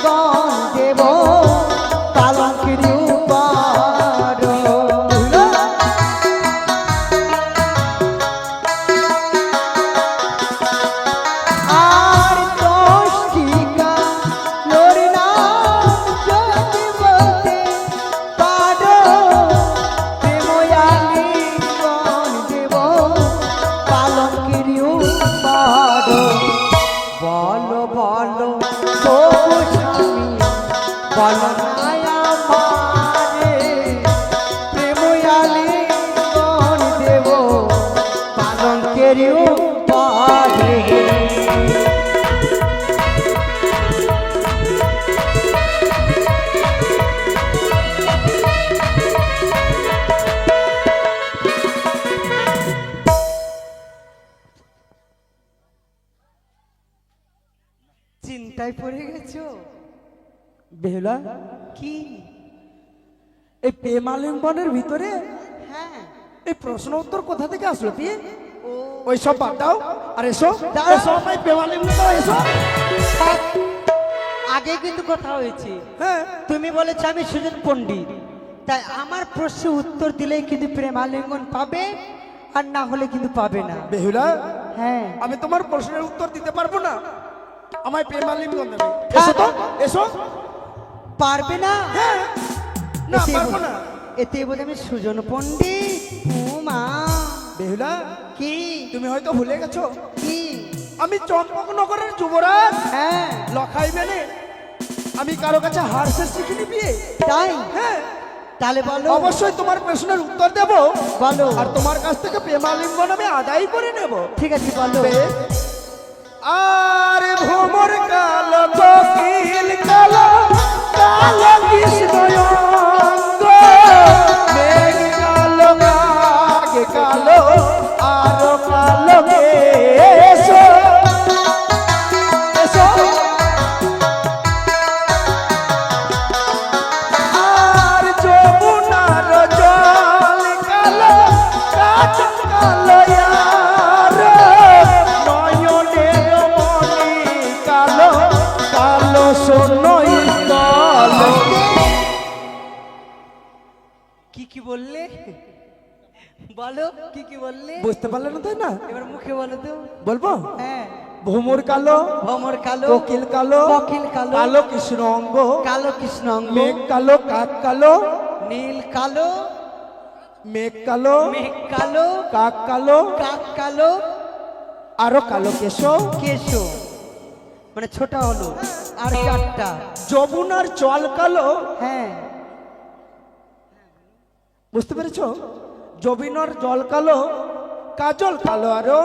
গণ দেব পালঙ্কের উপর। আর 10টি কালোর নাম যদি বলতে পারো, প্রেময়ালে গণ দেব পালঙ্কের উপর। বলো বলো তবু স্বামী, বলো না আমারে, প্রেময়ালে গণ দেব পালঙ্কের উপরে। চিন্তায় পড়ে গেছো? বেহুলা, কি? এই প্রেমালিঙ্গনের ভিতরে হ্যাঁ। এই প্রশ্ন উত্তর কোথা থেকে আসলো বিয়ে? ও ওই সব বাদ দাও আর এসো। দাঁড়াও। এসো আমায় প্রেমালিঙ্গ দাও, এসো। থাক। আগে কিন্তু কথা হয়েছে, হ্যাঁ তুমি বলেছ আমি সুজন পণ্ডিত, তাই আমার প্রশ্নের উত্তর দিলেই কিন্তু প্রেমালিঙ্গন পাবে, আর না হলে কিন্তু পাবে না। বেহুলা, হ্যাঁ। আমি তোমার প্রশ্নের উত্তর দিতে পারবো না, আমায় প্রেমালিঙ্গ দেবে। এসো তো, এসো। পারবে না? হ্যাঁ। না এতে পারবো বল- না। এতে বলে আমি সুজন পণ্ডিত। ও মা। বেহুলা, কি? তুমি হয়তো ভুলে গেছো কি? আমি চম্পকনগরের যুবরাজ হ্যাঁ। লখাই মেনে আমি কারো কাছে হারসে শিখিনি বিয়ে। তাই? হ্যাঁ। তাহলে বলো। অবশ্যই তোমার প্রশ্নের উত্তর দেব, বলো। আর তোমার কাছ থেকে প্রেমালিঙ্গন আমি আদায় করে নেব। ঠিক আছে, বলো। বেশ। আর ভ্রমর কালো কোকিল কালো কালো কৃষ্ণয়ঙ্গ, মেঘ কালো কাক কালো আরো কালো এসো এসো। আর যমুনার জল কালো কাঠ কালো আর নয়নের মণি কালো কালো সোনই কালো। কি কি বললে? বলো কি কি বললে? বুঝতে পারলে না তাই না? এবার মুখে বলো তো। বলবো? হ্যাঁ। ভ্রমর কালো, ভমর কালো, কোকিল কালো, কোকিল কালো, কালো কৃষ্ণ অঙ্গ, কালো কৃষ্ণ অঙ্গ, মেঘ কালো কাক কালো, নীল কালো, মেঘ কালো, মেঘ কালো, কাক কালো, কাক কালো, আরো কালো কেশো, কেশো মানে ছোট হলো, আর 4টা। যমুনার জল কালো। হ্যাঁ। বুঝতে পেরেছো? জবিনর জল কালো, কাজল কালো আরো,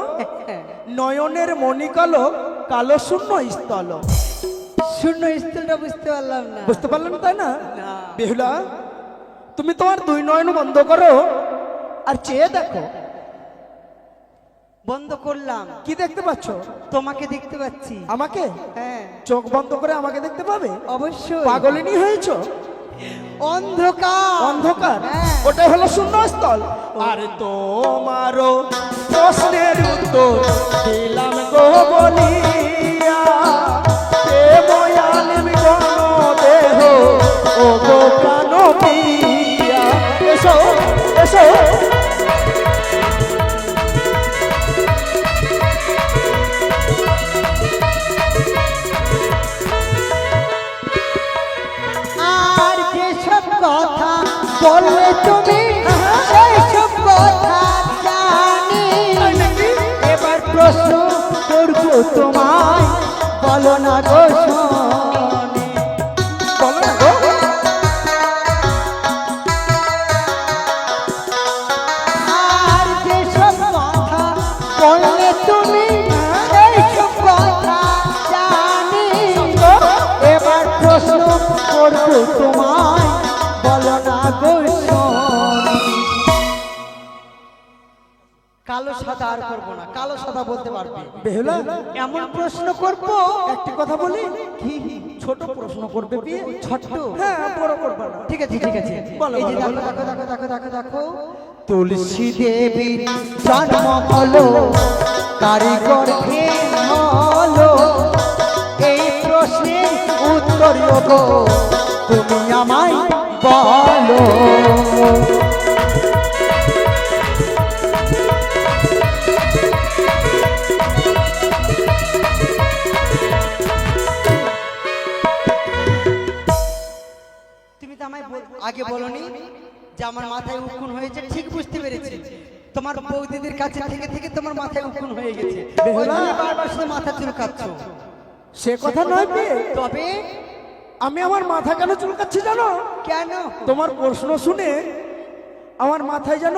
নয়নের মণি কালো, কালো শূন্য স্থল। শূন্য স্থলটা বুঝতে পারলাম না। বুঝতে পারলেন তাই না? না। বেহুলা, তুমি তোমার দুই নয়ন বন্ধ করো আর চেয়ে দেখো। বন্ধ করলাম। কি দেখতে পাচ্ছ? তোমাকে দেখতে পাচ্ছি। আমাকে? হ্যাঁ চোখ বন্ধ করে আমাকে দেখতে পাবে? অবশ্যই। পাগলিনী হয়েছো? অন্ধকার। অন্ধকার? হ্যাঁ। ওটাই হলো শূন্যস্থল। আর তোমারও প্রশ্নের উত্তর দিলাম গো বলিয়া, প্রেময়ালিম গণদেহ ও গো প্রাণ প্রিয়া। এসো এসো। আর যেসব কথা বললে তুমি সেই সব কথা জানি। এবার প্রশ্ন করব তোমায়, বলো না গো শোনে। বলো না গো। আর যেসব কথা বললে তুমি সেই সব কথা জানি। এবার প্রশ্ন করব তোমায়, বলো না গো শোনে। কালো সাদা আর করবো না, কালো সাদা বলতে পারবে। বেহুলা, এমন প্রশ্ন করব। একটি কথা বলি, কি? ছোট প্রশ্ন করবে বিয়ে? ছোট্ট? হ্যাঁ, বড় করবে না। ঠিক আছে ঠিক আছে। বলো, এই যে বলো, দেখো দেখো দেখো দেখো দেখো দেখো, তুলসী দেবীর জন্ম হলো, কারিগর হলো। এই প্রশ্নের উত্তর গো তুমি আমায় বলো। তুমি তো আমায় আগে বলনি যে আমার মাথায় উকুন হয়েছে। ঠিক বুঝতে পেরেছি, তোমার বৌদিদের কাছে থেকে থেকে তোমার মাথায় উকুন হয়ে গেছে। ওই জন্য বারবার শুধু মাথা চুলকাচ্ছ। সে কথা নয় বিয়ে। তবে আমি আমার মাথা কেন চুলকাচ্ছি জানো? কেন? তোমার প্রশ্ন শুনে আমার মাথায় যেন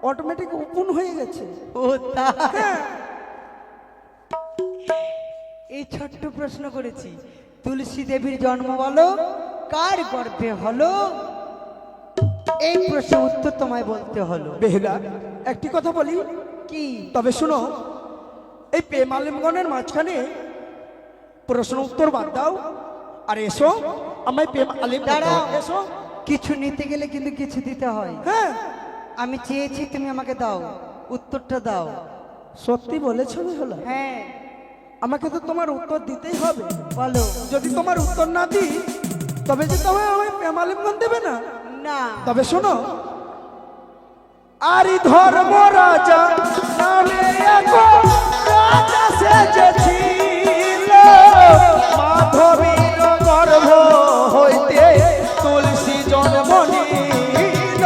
অটোমেটিক উপুন হয়ে গেছে। ও তাই? হ্যাঁ। এই ছোট্ট প্রশ্ন করেছি, তুলসী দেবীর জন্ম বলো, কার গর্ভে হলো? এই প্রশ্নের উত্তর তোমায় বলতে হলো। বেহুলা, একটি কথা বলি, কি? তবে শুনো। এই প্রেম আলিমগণের মাঝখানে প্রশ্ন উত্তর বাদ দাও আর এসো আমায় প্রেম আলিম দাঁড়াও। এসো। কিছু নিতে গেলে কিন্তু কিছু দিতে হয়। হ্যাঁ, আমি চেয়েছি, তুমি আমাকে দাও, উত্তরটা দাও। সত্যি বলেছো বেহুলা? হ্যাঁ আমাকে তো তোমার উত্তর দিতেই হবে। বলো। যদি তোমার উত্তর না দিই তবে যে তবে আমায় প্রেম আলিমগণ দেবে না। না। তবে শোনো, আরি ধর্ম রাজা নামে এক রাজা সেজেছিল, মাধবীর গর্ভ হইতে তুলসী জন্ম নিল।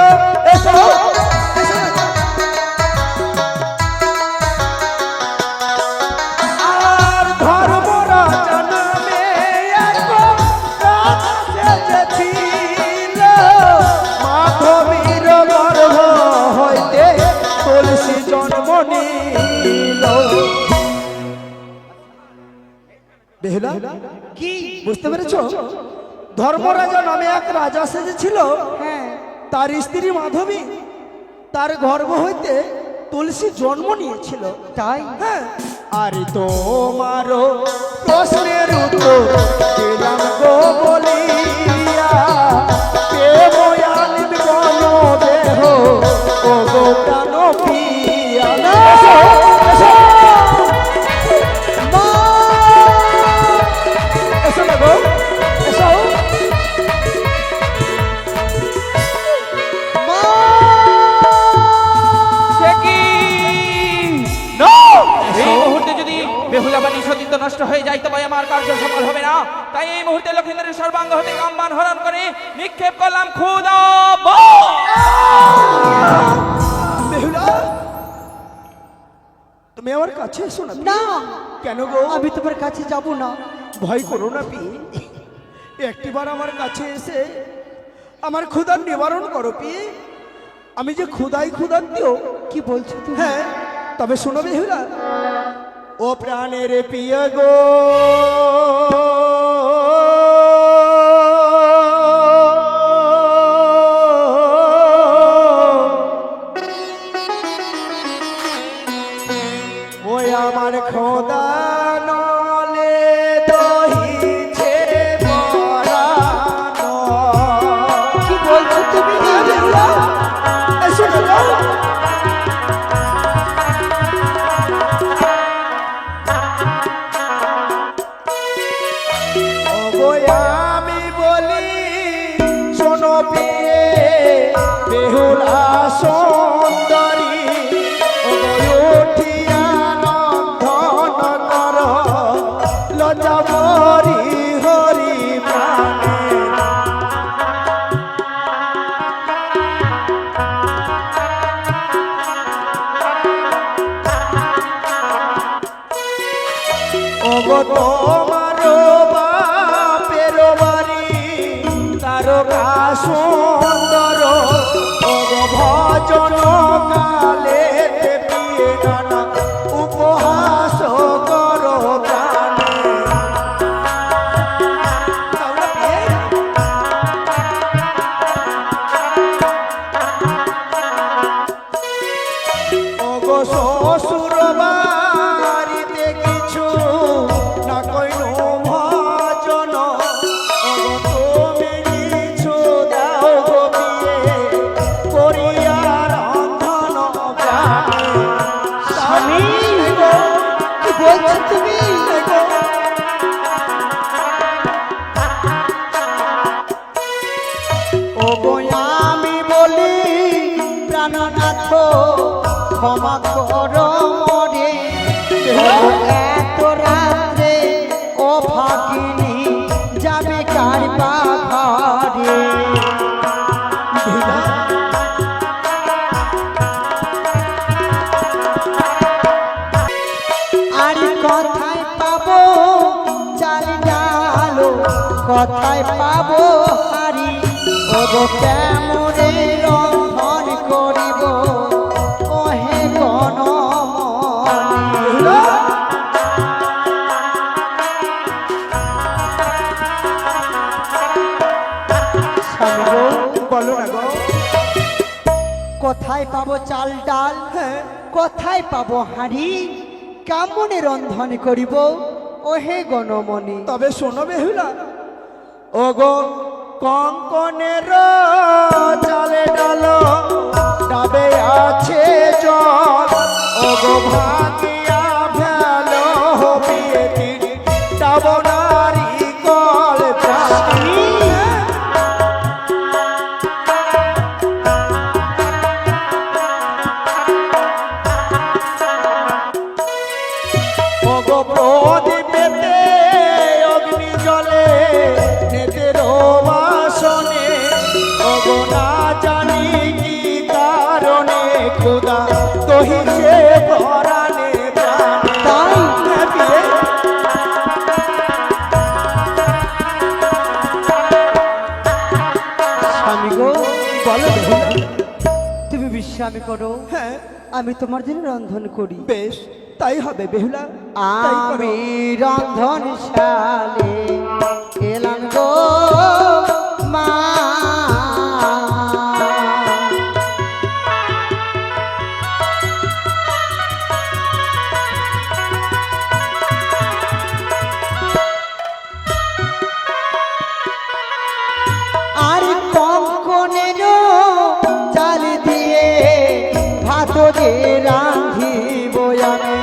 এসো, এসো। আর ধর্ম রাজা নামে এক রাজা সেজেছিল, মাধবীর গর্ভ হইতে তুলসী জন্ম নিল। বেহুলা, কি? বুঝতে পেরেছো? ধর্মরাজা নামে এক রাজা সেজেছিল, হ্যাঁ। তার স্ত্রী মাধবী, তার গর্ভ হইতে তুলসী জন্ম নিয়েছিল। তাই? হ্যাঁ। আর তোমারও প্রশ্নের উত্তর দিলাম গো বলিয়া, প্রেময়ালিম গণদেহ ও গো প্রাণ প্রিয়া। এসো, এসো। মা! এসো না গো, এসো। মা! এই মুহূর্তে যদি বেহুলা বাণী সতীত্ব নষ্ট হয়ে যায় তবে আমার কার্য সফল হবে না। তাই এই মুহূর্তে লক্ষিন্দরের সর্বাঙ্গ হতে কামবান হরণ করে নিক্ষেপ করলাম ক্ষুদা। বেহুলা, তুমি আমার কাছে এসো না। না, কেন গো? আমি তোমার কাছে যাব না। ভয় করো না পি, একটিবার আমার কাছে এসে আমার ক্ষুধার নিবারণ করো পি। আমি যে ক্ষুদাই ক্ষুদান্তিও। কি বলছো তুমি? হ্যাঁ, তবে শোনো বেহুলা, ও প্রাণের প্রিয় গো, ওই আমার খোদা নলে দহিছে পরানো। কি বলছো তুমি? হ্যাঁ বেহুলা, এই শোনো গো। ওগো আমি বলি শোনো প্রিয়ে বেহুলা সুন্দরী, ওগো উঠিয়া নন্দন কর লজ্জা মরি হরি প্রাণে। ওগো তোমার বাপের বাড়ি তারকা সুন্দর, ওগো ভজন কালে পিয়ে নানা উপহাস করো প্রাণে। ওগো শ্বশুর বাড়িতে কিছু না কইনো ভজন, ওগো তুমি কিছু দাও গো বিয়ে করিয়া রন্ধন প্রাণে। স্বামী, গো, কি বলছো তুমি? গো, ওগো আমি বলি প্রাণনাথ ক্ষমা করো মরে, ওগো এত রাত্রে ও ফাঁকিনি যাবে কার পাখারে। আর কোথায় পাবো চাল ডালো, কোথায় পাবো হারি, ওগো কেমনে রন্ধন করিব ওহে গণমণি। স্বামী গো, বলো না গো। কোথায় পাবো চাল ডাল, হ্যাঁ, কোথায় পাবো হাঁড়ি, কেমনে রন্ধন করিব ওহে গণমণি। তবে শোনো বেহুলা, ওগো কঙ্কনের চালে ডাল ডাবে আছে জল, ওগো ভাঙিয়া ভেলো বিয়ে দিন ডাবনারি কল প্রাণী। ওগো প্রদীপেতে অগ্নি জলে নেতের বাসনে, ওগো না জানি কি কারণে খোদা কহিছে পরাণে প্রাণে। তাই? হ্যাঁ, বিয়ে। স্বামী গো, বলো বেহুলা। তুমি বিশ্রাম করো, হ্যাঁ, আমি তোমার জন্য রন্ধন করি। বেশ, তাই হবে বেহুলা, তাই করো। আমি রন্ধনশালে এলাম গো মা। আর কঙ্কনের চাল দিয়ে ভাত যে রাঁধিব আমি,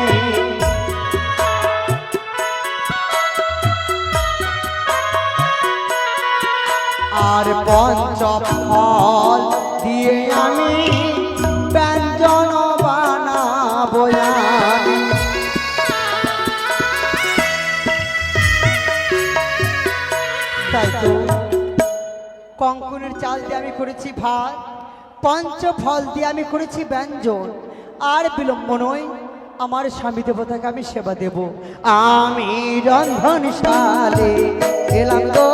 আর পঞ্চফল দিয়ে আমি ব্যঞ্জন বানাবো আমি। তাই তো কঙ্কনের চাল দিয়ে আমি করেছি ভাত, পঞ্চফল দিয়ে আমি করেছি ব্যঞ্জন, আর বিলম্ব নয়, আমার স্বামী দেবতাকে আমি সেবা দেব। আমি রন্ধনশালে এলাম গো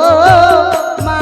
মা।